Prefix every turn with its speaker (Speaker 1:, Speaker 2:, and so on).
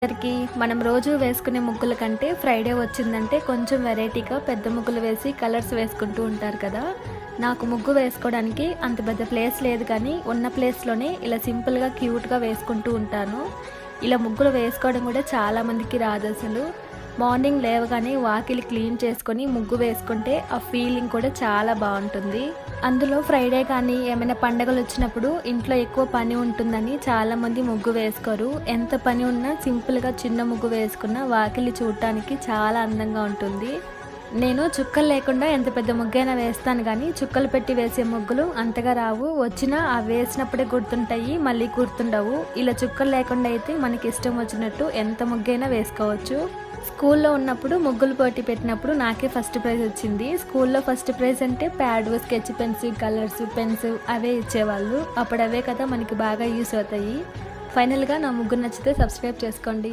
Speaker 1: అందరికీ మనం రోజు వేసుకునే ముగ్గుల కంటే ఫ్రైడే వచ్చిందంటే కొంచెం వెరైటీగా పెద్ద ముగ్గులు వేసి కలర్స్ వేసుకుంటూ ఉంటారు కదా. నాకు ముగ్గు వేసుకోవడానికి అంత పెద్ద ప్లేస్ లేదు, కానీ ఉన్న ప్లేస్లోనే ఇలా సింపుల్గా క్యూట్గా వేసుకుంటూ ఉంటాను. ఇలా ముగ్గులు వేసుకోవడం కూడా చాలామందికి రాదు అసలు. మార్నింగ్ లేవగానే వాకిలి క్లీన్ చేసుకొని ముగ్గు వేసుకుంటే ఆ ఫీలింగ్ కూడా చాలా బాగుంటుంది. అందులో ఫ్రైడే కానీ ఏమైనా పండగలు వచ్చినప్పుడు ఇంట్లో ఎక్కువ పని ఉంటుందని చాలామంది ముగ్గు వేసుకోరు. ఎంత పని ఉన్నా సింపుల్గా చిన్న ముగ్గు వేసుకున్న వాకిలి చూడటానికి చాలా అందంగా ఉంటుంది. నేను చుక్కలు లేకుండా ఎంత పెద్ద ముగ్గైనా వేస్తాను, కానీ చుక్కలు పెట్టి వేసే ముగ్గులు అంతగా రావు. వచ్చినా అవి వేసినప్పుడే గుర్తుంటాయి, మళ్ళీ గుర్తుండవు. ఇలా చుక్కలు లేకుండా అయితే మనకి ఇష్టం వచ్చినట్టు ఎంత ముగ్గైనా వేసుకోవచ్చు. స్కూల్లో ఉన్నప్పుడు ముగ్గులు పోటీ పెట్టినప్పుడు నాకే ఫస్ట్ ప్రైజ్ వచ్చింది. స్కూల్లో ఫస్ట్ ప్రైజ్ అంటే pad, sketch pens, colours, pens అవే ఇచ్చేవాళ్ళు. అప్పుడు అవే కదా మనకి బాగా యూస్ అవుతాయి. ఫైనల్గా నా ముగ్గు నచ్చితే సబ్స్క్రైబ్ చేసుకోండి.